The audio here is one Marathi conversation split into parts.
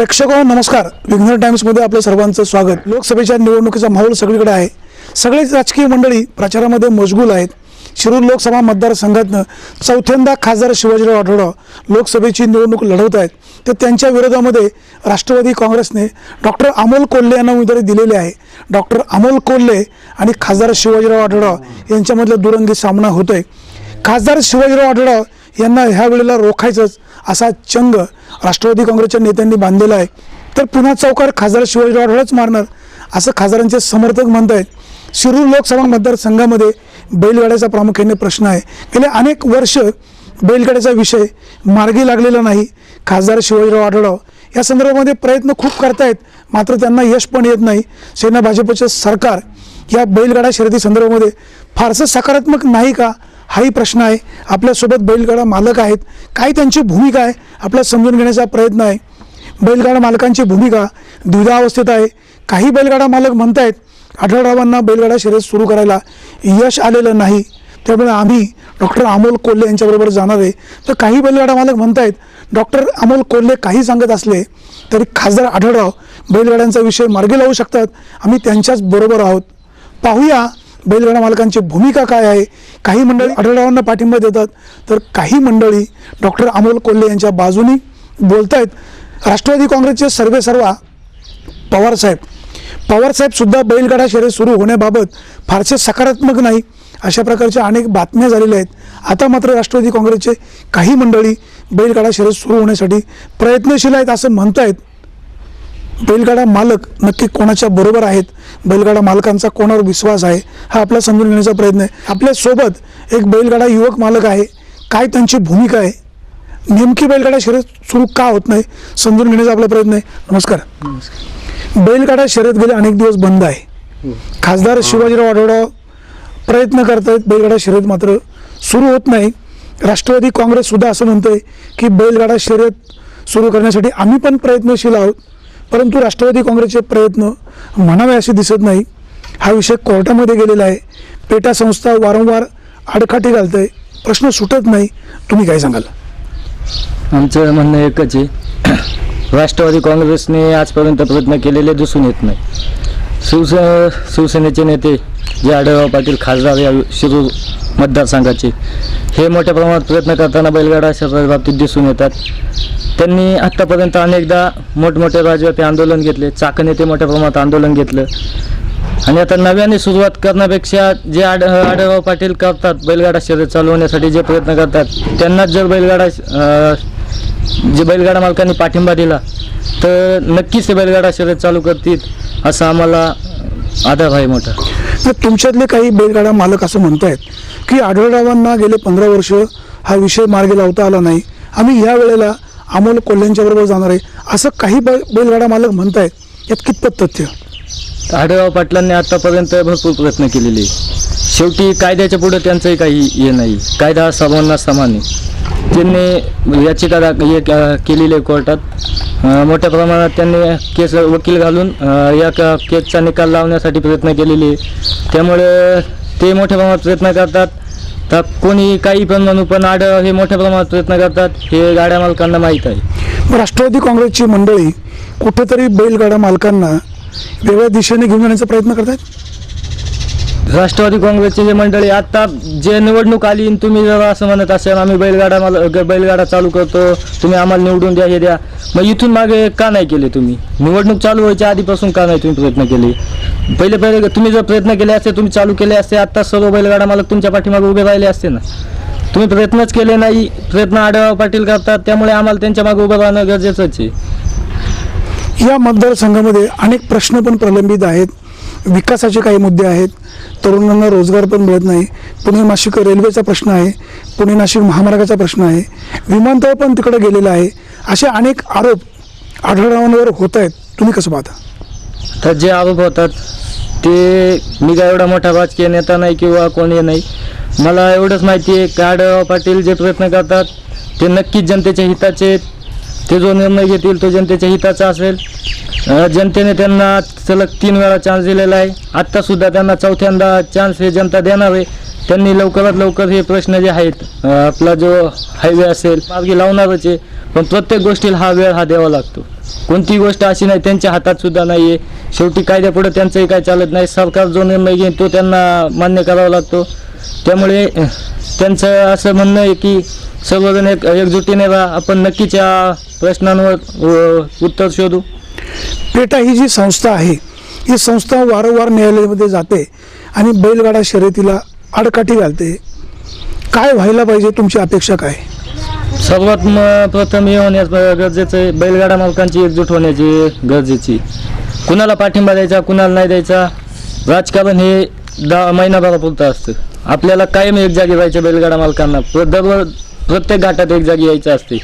प्रेक्षको नमस्कार. विघ्नर टाइम्समध्ये आपल्या सर्वांचं स्वागत. लोकसभेच्या निवडणुकीचा माहोल सगळीकडे आहे. सगळेच राजकीय मंडळी प्रचारामध्ये मशगूल आहेत. शिरूर लोकसभा मतदारसंघातनं चौथ्यांदा खासदार शिवाजीराव आढळराव लोकसभेची निवडणूक लढवत आहेत. तर त्यांच्या विरोधामध्ये राष्ट्रवादी काँग्रेसने डॉक्टर अमोल कोल्हे यांना उमेदवारी दिलेली आहे. डॉक्टर अमोल कोल्हे आणि खासदार शिवाजीराव आढळराव यांच्यामधला दुरंगी सामना होतोय. खासदार शिवाजीराव आढळराव यांना ह्या वेळेला रोखायचंच असा चंग राष्ट्रवादी काँग्रेसच्या नेत्यांनी बांधलेला आहे. तर पुन्हा चौकार खासदार शिवाजीराव आढळरावच मारणार असं खासदारांचे समर्थक म्हणत आहेत. शिरूर लोकसभा मतदारसंघामध्ये बैलगाड्याचा प्रामुख्याने प्रश्न आहे. गेले अनेक वर्ष बैलगाड्याचा विषय मार्गी लागलेला नाही. खासदार शिवाजीराव आढळराव या संदर्भामध्ये प्रयत्न खूप करतायत, मात्र त्यांना यश पण येत नाही. सेना भाजपचे सरकार या बैलगाडा शर्यती संदर्भामध्ये फारसं सकारात्मक नाही का, हाही प्रश्न आहे. आपल्यासोबत बैलगाडा मालक आहेत, काय त्यांची भूमिका आहे आपल्याला समजून घेण्याचा प्रयत्न आहे. बैलगाडा मालकांची भूमिका द्विधावस्थेत आहे. काही बैलगाडा मालक म्हणतायत आढळरावांना बैलगाडा शर्यत सुरू करायला यश आलेलं नाही, त्यामुळे आम्ही डॉक्टर अमोल कोल्हे यांच्याबरोबर जाणार आहे. तर काही बैलगाडा मालक म्हणतायत डॉक्टर अमोल कोल्हे काही सांगत असले तरी खासदार आढळराव बैलगाड्यांचा विषय मार्गी लावू शकतात. आम्ही त्यांच्याच बरोबर आहोत. पाहूया बैलगाडा मालकांची भूमिका काय आहे. काही मंडळी आढळरावांना पाठिंबा देतात, तर काही मंडळी डॉक्टर अमोल कोल्हे यांच्या बाजूनी बोलत आहेत. राष्ट्रवादी काँग्रेसचे सर्वेसर्वा पवारसाहेब सुद्धा बैलगाडा शर्यत सुरू होण्याबाबत फारसे सकारात्मक नाही, अशा प्रकारच्या अनेक बातम्या झालेल्या आहेत. आता मात्र राष्ट्रवादी काँग्रेसचे काही मंडळी बैलगाडा शर्यत सुरू होण्यासाठी प्रयत्नशील आहेत असं म्हणतायत. बैलगाडा मालक नक्की कोणाच्या बरोबर आहेत, बैलगाडा मालकांचा कोणावर विश्वास आहे, हा आपला समजून घेण्याचा प्रयत्न आहे. आपल्यासोबत एक बैलगाडा युवक मालक आहे. काय त्यांची भूमिका आहे, नेमकी बैलगाडा शर्यत सुरू का होत नाही, समजून घेण्याचा आपला प्रयत्न आहे. नमस्कार. बैलगाडा शर्यत गेले अनेक दिवस बंद आहे. खासदार शिवाजीराव आढळराव प्रयत्न करतायत, बैलगाडा शर्यत मात्र सुरू होत नाही. राष्ट्रवादी काँग्रेस सुद्धा असं म्हणतंय की बैलगाडा शर्यत सुरू करण्यासाठी आम्ही पण प्रयत्नशील आहोत, परंतु राष्ट्रवादी काँग्रेसचे प्रयत्न म्हणावे असे दिसत नाही. हा विषय कोर्टामध्ये गेलेला आहे. पेटा संस्था वारंवार आडकाठी घालते, प्रश्न सुटत नाही. तुम्ही काय सांगाल? आमचं म्हणणं एकच आहे, राष्ट्रवादी काँग्रेसने आजपर्यंत प्रयत्न केलेले दिसून येत नाही. शिवसेनेचे नेते जे आढळराव पाटील खासदार या शिरूर मतदारसंघाचे, हे मोठ्या प्रमाणात प्रयत्न करताना बैलगाडा शर्यती बाबतीत दिसून येतात. त्यांनी आत्तापर्यंत अनेकदा मोठमोठे राजकीय आंदोलन घेतले, चाकण येथे मोठ्या प्रमाणात आंदोलन घेतलं, आणि आता नव्याने सुरुवात करण्यापेक्षा जे आढळराव पाटील करतात बैलगाडा शर्यत चालवण्यासाठी जे प्रयत्न करतात, त्यांनाच जर बैलगाडा मालकांनी पाठिंबा दिला तर नक्कीच ते बैलगाडा शर्यत चालू करतील असं आम्हाला आधार आहे मोठा. तुमच्यातले काही बैलगाडा मालक असं म्हणतायत की आढळरावांना गेले 15 वर्ष हा विषय मार्गी लावता आला नाही, आम्ही या वेळेला अमोल कोल्हेंच्या बरोबर जाणार आहे, असं काही बैलगाडा मालक म्हणतायत. यात कितपत तथ्य? आढळराव पाटलांनी आतापर्यंत भरपूर प्रयत्न केलेले. शेवटी कायद्याच्या पुढे त्यांचंही काही हे नाही. कायदा सर्वांना समान आहे. त्यांनी याचिका केलेली आहे कोर्टात. मोठ्या प्रमाणात त्यांनी केस वकील घालून या केसचा निकाल लावण्यासाठी प्रयत्न केलेले आहे. त्यामुळे ते मोठ्या प्रमाणात प्रयत्न करतात. तर कोणी काही पण म्हणू, पण आढळराव हे मोठ्या प्रमाणात प्रयत्न करतात हे गाड्या मालकांना माहीत आहे. राष्ट्रवादी काँग्रेसची मंडळी कुठेतरी बैलगाडा मालकांना वेगळ्या दिशेने घेऊन जाण्याचा प्रयत्न करतात. राष्ट्रवादी काँग्रेसचे जे मंडळी आता जे निवडणूक आली, तुम्ही जर असं म्हणत असाल आम्ही बैलगाडा चालू करतो, तुम्ही आम्हाला निवडून द्या, हे द्या, मग इथून मागे का नाही केले? तुम्ही निवडणूक चालू व्हायच्या आधीपासून का नाही तुम्ही प्रयत्न केले? पहिले तुम्ही जर प्रयत्न केले असते, तुम्ही चालू केले असते, आता सर्व बैलगाडा मालक तुमच्या पाठीमागे उभे राहिले असते ना. तुम्ही प्रयत्नच केले नाही. प्रयत्न आढळराव पाटील करतात, त्यामुळे आम्हाला त्यांच्या मागे उभं राहणं गरजेचंच आहे. या मतदारसंघामध्ये अनेक प्रश्न पण प्रलंबित आहेत. विकासाचे काही मुद्दे आहेत. तरुणांना रोजगार पण मिळत नाही. पुणे नाशिक रेल्वेचा प्रश्न आहे. पुणे नाशिक महामार्गाचा प्रश्न आहे. विमानतळ पण तिकडे गेलेलं आहे. असे अनेक आरोप आढळरावांवर होत आहेत. तुम्ही कसं पाहता? तर जे आरोप होतात ते, मी काय एवढा मोठा राजकीय नेता नाही किंवा कोणी नाही, मला एवढंच माहिती आहे की आढळराव पाटील जे प्रयत्न करतात ते नक्कीच जनतेच्या हिताचे. ते जो निर्णय घेतील तो जनतेच्या हिताचा असेल. जनतेने त्यांना सलग 3 वेळा चान्स दिलेला आहे. आत्तासुद्धा त्यांना चौथ्यांदा चान्स हे जनता देणार आहे. त्यांनी लवकरात लवकर हे प्रश्न जे आहेत, आपला जो हायवे असेल मार्गी लावणारच आहे, पण प्रत्येक गोष्टीला हा वेळ द्यावा लागतो. कोणती गोष्ट अशी नाही त्यांच्या हातात सुद्धा नाही आहे. शेवटी कायद्यापुढे त्यांचंही काय चालत नाही. सरकार जो निर्णय घेईल तो त्यांना मान्य करावा लागतो. त्यामुळे त्यांचं असं म्हणणं आहे की सर्वजण एकजुटीने राहा, आपण नक्कीच या प्रश्नांवर उत्तर शोधू. पेटा ही जी संस्था आहे, ही संस्था वारंवार न्यायालयामध्ये जाते आणि बैलगाडा शर्यतीला आडकाठी घालते. काय व्हायला पाहिजे, तुमची अपेक्षा काय? सर्वात प्रथम हे होण्यास गरजेचं आहे, बैलगाडा मालकांची एकजूट होण्याची गरजेची. कुणाला पाठिंबा द्यायचा, कुणाला नाही द्यायचा, राजकारण हे महिनाभरापुरतं असतं. आपल्याला कायम एक जागी राहायचं. बैलगाडा मालकांना प्रत्येक घाटात एक जागी यायचं असते.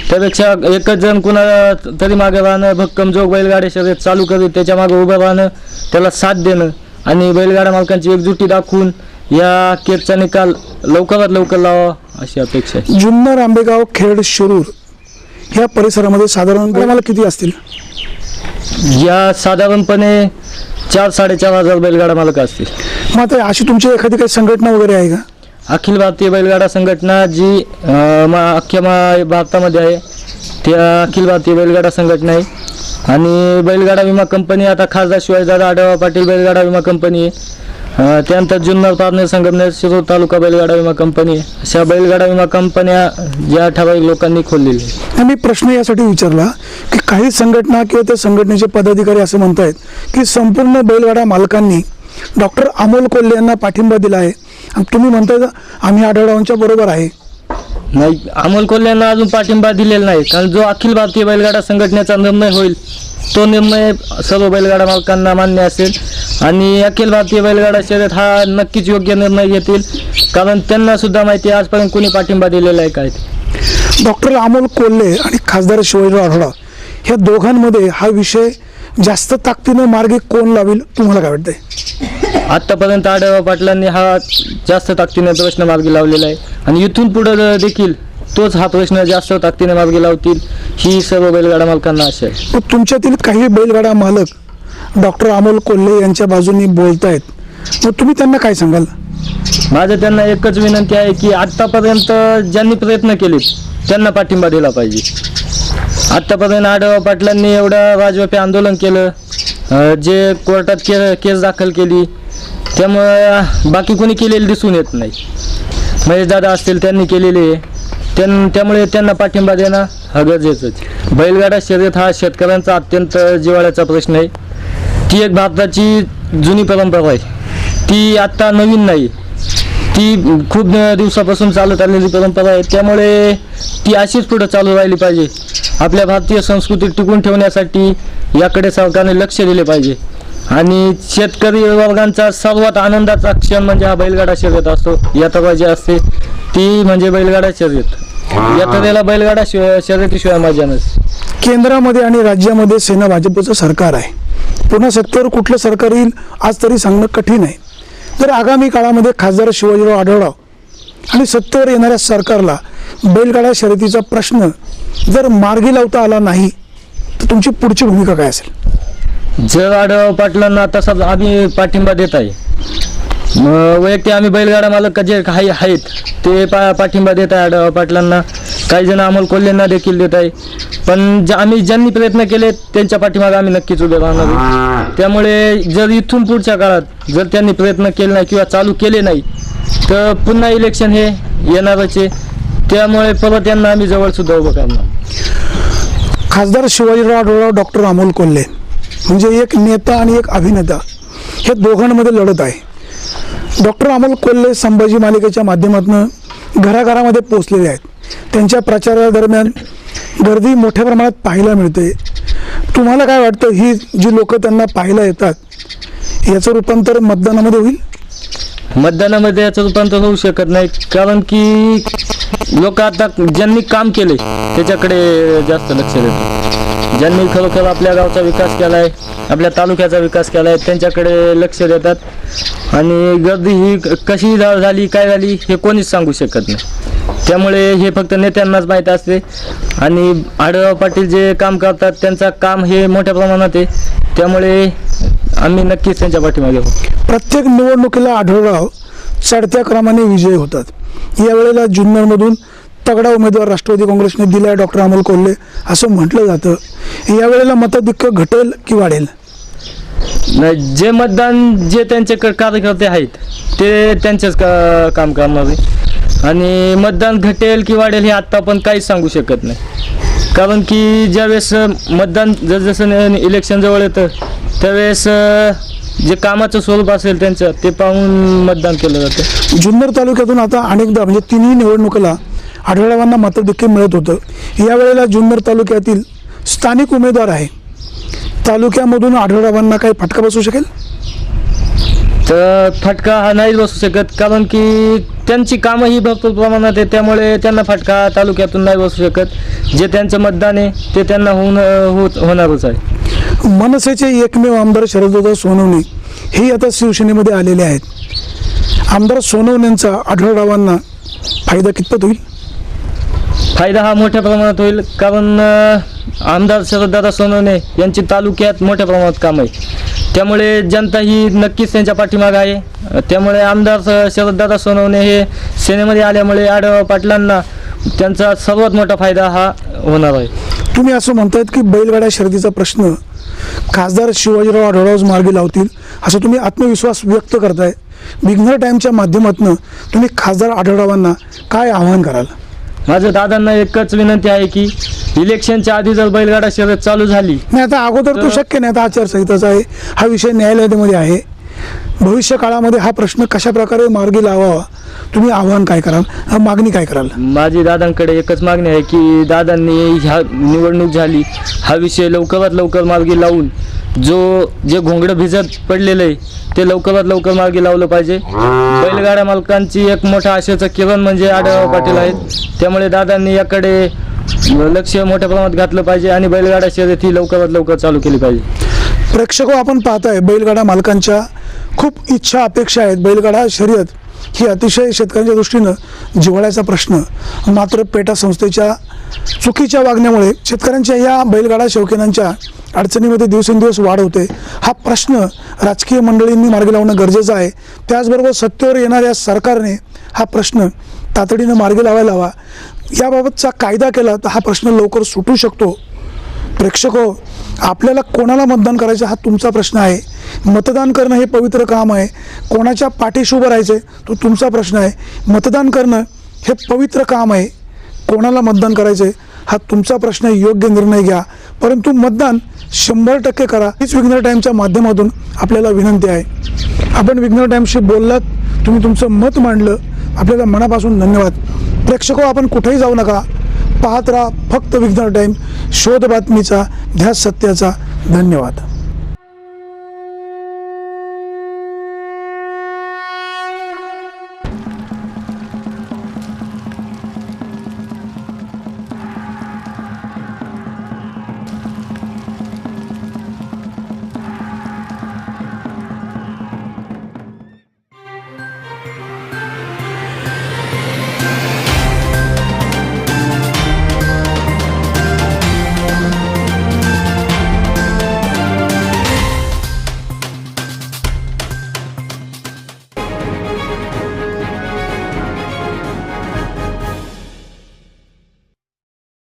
त्यापेक्षा एकच जण कुणाला तरी मागे राहणं, भक्कम जो बैलगाडी शर्यत चालू करीत त्याच्या मागे उभं राहणं, त्याला साथ देणं आणि बैलगाडा मालकांची एकजुटी दाखवून या केसचा निकाल लवकरात लवकर लावा अशी अपेक्षा आहे. जुन्नर, आंबेगाव, खेड, शिरूर ह्या परिसरामध्ये साधारण मला किती असतील? या साधारणपणे 4-4.5 बैलगाडा मालक असतील. मग आता अशी तुमची एखादी काही संघटना वगैरे आहे का? अखिल भारतीय बैलगाडा संघटना जी अख्ख्या भारतामध्ये आहे, त्या अखिल भारतीय बैलगाडा संघटना आहे. आणि बैलगाडा विमा कंपनी आता खासदार शिवाजीदादा आढळराव पाटील बैलगाडा विमा कंपनी आहे. त्यानंतर जुन्नर, पारनेर, संगमनेर, शिरूर तालुका बैलगाडा विमा कंपनी आहे. अशा बैलगाडा विमा कंपन्या ज्या ठराविक लोकांनी खोललेल्या आहेत. मी प्रश्न यासाठी विचारला की काही संघटना किंवा त्या संघटनेचे पदाधिकारी असं म्हणतायत की संपूर्ण बैलगाडा मालकांनी डॉक्टर अमोल कोल्हे यांना पाठिंबा दिला आहे आणि तुम्ही म्हणताय आम्ही आढळरावांच्या बरोबर आहे. नाही, अमोल कोल्हेंना अजून पाठिंबा दिलेला नाही. कारण जो अखिल भारतीय बैलगाडा संघटनेचा निर्णय होईल तो निर्णय सर्व बैलगाडा मालकांना मान्य असेल आणि अखिल भारतीय बैलगाडा शर्यत हा नक्कीच योग्य निर्णय घेतील. कारण त्यांना सुद्धा माहिती आहे आजपर्यंत कोणी पाठिंबा दिलेला आहे काय. डॉक्टर अमोल कोल्हे आणि खासदार शिवाजीराव आढळराव ह्या दोघांमध्ये हा विषय जास्त ताकदीनं मार्गी कोण लावेल, तुम्हाला काय वाटतंय? आत्तापर्यंत आढळराव पाटलांनी हा जास्त ताकदीने प्रश्न मार्गी लावलेला आहे आणि इथून पुढे देखील तोच हा प्रश्न जास्त ताकदीने मार्गी लावतील ही सर्व बैलगाडा मालकांना आशा आहे. तुमच्यातील काही बैलगाडा मालक डॉक्टर अमोल कोल्हे यांच्या बाजूनी बोलतायत, मग तुम्ही त्यांना काय सांगाल? माझं त्यांना एकच विनंती आहे की आत्तापर्यंत ज्यांनी प्रयत्न केले त्यांना पाठिंबा दिला पाहिजे. आत्तापर्यंत आढळराव पाटलांनी एवढं राजव्यापी आंदोलन केलं, जे कोर्टात केस दाखल केली, त्यामुळे बाकी कोणी केलेलं दिसून येत नाही. महेश दादा असतील त्यांनी केलेले, त्यामुळे त्यांना पाठिंबा देणं हा गरजेचंच. बैलगाडा शर्यत हा शेतकऱ्यांचा अत्यंत जिव्हाळ्याचा प्रश्न आहे. ती एक भारताची जुनी परंपरा आहे, ती आत्ता नवीन नाही, ती खूप दिवसापासून चालत आलेली परंपरा आहे. त्यामुळे ती अशीच पुढे चालू राहिली पाहिजे. आपल्या भारतीय संस्कृती टिकून ठेवण्यासाठी याकडे सरकारने लक्ष दिले पाहिजे. आणि शेतकरी वर्गांचा सर्वात आनंदाचा क्षण म्हणजे हा बैलगाडा शर्यत असतो. यात्रा जी असते ती म्हणजे बैलगाडा शर्यत. यात्रेला बैलगाडा शर्यतीशिवाय मजा नसते. केंद्रामध्ये आणि राज्यामध्ये सेना भाजपचं सरकार आहे. पुन्हा सत्तेवर कुठलं सरकार येईल आज तरी सांगणं कठीण आहे. जर आगामी काळामध्ये खासदार शिवाजीराव आढळराव आणि सत्तेवर येणाऱ्या सरकारला बैलगाडा शर्यतीचा प्रश्न जर मार्गी लावता आला नाही तर तुमची पुढची भूमिका काय असेल? जर आढळराव पाटलांना आता आम्ही पाठिंबा देत आहे, वैयक्तिक आम्ही बैलगाडा मालक जे काही आहेत ते पाठिंबा देत आहे आढळराव पाटलांना. काही जण अमोल कोल्हेंना देखील देत आहे. पण आम्ही ज्यांनी प्रयत्न केले त्यांच्या पाठीमागे आम्ही नक्कीच उभे राहणार. त्यामुळे जर इथून पुढच्या काळात जर त्यांनी प्रयत्न केले नाही किंवा चालू केले नाही तर पुन्हा इलेक्शन हे येणारच आहे. त्यामुळे परत त्यांना आम्ही जवळ सुद्धा उभं करणार. खासदार शिवाजीराव आढळराव, डॉक्टर अमोल कोल्हे म्हणजे एक नेता आणि एक अभिनेता हे दोघांमध्ये लढत आहे. डॉक्टर अमोल कोल्हे संभाजी मालिकेच्या माध्यमातून घराघरामध्ये पोहोचलेले आहेत. त्यांच्या प्रचारादरम्यान गर्दी मोठ्या प्रमाणात पाहायला मिळते. तुम्हाला काय वाटतं, ही जी लोक त्यांना पाहायला येतात याचं रूपांतर मतदानामध्ये होईल? मतदानामध्ये याचं रूपांतर होऊ शकत नाही. कारण की लोक आता ज्यांनी काम केले त्याच्याकडे जास्त लक्ष देतात. ज्यांनी खरोखर आपल्या गावचा विकास केला आहे, आपल्या तालुक्याचा विकास केला आहे त्यांच्याकडे लक्ष देतात. आणि गर्दी ही कशी झाली काय झाली हे कोणीच सांगू शकत नाही. त्यामुळे हे फक्त नेत्यांनाच माहीत असते. आणि आढळराव पाटील जे काम करतात त्यांचं काम हे मोठ्या प्रमाणात आहे. त्यामुळे आम्ही नक्कीच त्यांच्या पाठीमागे आहोत. प्रत्येक निवडणुकीला आढळराव चढत्या क्रमाने विजयी होतात. यावेळेला जुन्नरमधून तगडा उमेदवार राष्ट्रवादी काँग्रेसने दिला आहे डॉक्टर अमोल कोल्हे असं म्हटलं जातं. यावेळेला मताधिक्य घटेल की वाढेल? नाही, जे मतदान जे त्यांचे कार्यकर्ते आहेत ते त्यांचेच काम करणार आहे. आणि मतदान घटेल की वाढेल हे आत्ता आपण काहीच सांगू शकत नाही. कारण की ज्यावेळेस मतदान जसं इलेक्शन जवळ येतं त्यावेळेस जे कामाचं स्वरूप असेल त्यांचं ते पाहून मतदान केलं जातं. जुन्नर तालुक्यातून आता अनेकदा म्हणजे तिन्ही निवडणुकीला आढळरावांना मताधिक्य मिळत होतं. यावेळेला जुन्नर तालुक्यातील स्थानिक उमेदवार आहे, तालुक्यामधून आढळरावांना काही फटका बसू शकेल? तर फटका हा नाही बसू शकत, कारण की त्यांची कामं ही भरपूर प्रमाणात आहे, त्यामुळे त्यांना फटका तालुक्यातून नाही बसू शकत. जे त्यांचं मतदान आहे ते त्यांना होणारच आहे. मनसेचे एकमेव आमदार शरददादा सोनवणे हे आता शिवसेनेमध्ये आलेले आहेत. आमदार सोनवणेंचा आढळरावांना फायदा कितपत होईल? फायदा हा मोठ्या प्रमाणात होईल, कारण आमदार शरददादा सोनवणे यांची तालुक्यात मोठ्या प्रमाणात काम आहे, त्यामुळे जनता ही नक्कीच त्यांच्या पाठीमागे आहे. त्यामुळे आमदार शरददादा सोनवणे हे सेनेमध्ये आल्यामुळे आढळराव पाटलांना त्यांचा सर्वात मोठा फायदा हा होणार आहे. तुम्ही असं म्हणतायत की बैलगाड्या शर्यतीचा प्रश्न खासदार शिवाजीराव आढळराव मार्गी लावतील असं तुम्ही आत्मविश्वास व्यक्त करताय. विघ्नर टाईमच्या माध्यमातून तुम्ही खासदार आढळरावांना काय आवाहन कराल? माझं दादांना एकच विनंती आहे की इलेक्शनच्या आधी जर बैलगाडा शर्यत चालू झाली, नाही आता अगोदर तो शक्य नाही, आता आचारसंहिताचा आहे, हा विषय न्यायालयामध्ये आहे. भविष्य काळामध्ये हा प्रश्न कशा प्रकारे मार्गी लावावा तुम्ही आव्हान काय कराल, मागणी काय कराल? माझी दादांकडे एकच मागणी आहे की दादांनी ह्या निवडणूक झाली हा विषय लवकरात लवकर मार्गी लावून जे घोंगडं भिजत पडलेलं आहे ते लवकरात लवकर मार्गी लावलं पाहिजे. बैलगाड्या मालकांची एक मोठा आशेचं किरण म्हणजे आढळराव पाटील आहेत, त्यामुळे दादांनी याकडे लक्ष मोठ्या प्रमाणात घातलं पाहिजे आणि बैलगाडा शर्यत ही लवकरात लवकर चालू केली पाहिजे. प्रेक्षक आपण पाहताय बैलगाडा मालकांच्या खूप इच्छा अपेक्षा आहेत. बैलगाडा शर्यत ही अतिशय शेतकऱ्यांच्या दृष्टीनं जिव्हाळ्याचा प्रश्न, मात्र पेटा संस्थेच्या चुकीच्या वागण्यामुळे शेतकऱ्यांच्या या बैलगाडा शौकीनांच्या अडचणीमध्ये दिवसेंदिवस वाढ होते. हा प्रश्न राजकीय मंडळींनी मार्गी लावणं गरजेचं आहे. त्याचबरोबर सत्तेवर येणाऱ्या सरकारने हा प्रश्न तातडीनं मार्गी लावायला हवा. याबाबतचा कायदा केला तर हा प्रश्न लवकर सुटू शकतो. प्रेक्षको, आपल्याला कोणाला मतदान करायचं हा तुमचा प्रश्न आहे. मतदान करणं हे पवित्र काम आहे. कोणाच्या पाठीशी उभं राहायचं तो तुमचा प्रश्न आहे. मतदान करणं हे पवित्र काम आहे. कोणाला मतदान करायचं हा तुमचा प्रश्न आहे. योग्य निर्णय घ्या, परंतु मतदान 100% करा. हीच विघ्नर टाईमच्या माध्यमातून आपल्याला विनंती आहे. आपण विघ्नर टाईमशी बोललात, तुम्ही तुमचं मत मांडलं, आपल्याला मनापासून धन्यवाद. प्रेक्षको, आपण कुठेही जाऊ नका, पाहत राहा फक्त विघ्नर टाईम, शोध बातमीचा, ध्यास सत्याचा. धन्यवाद.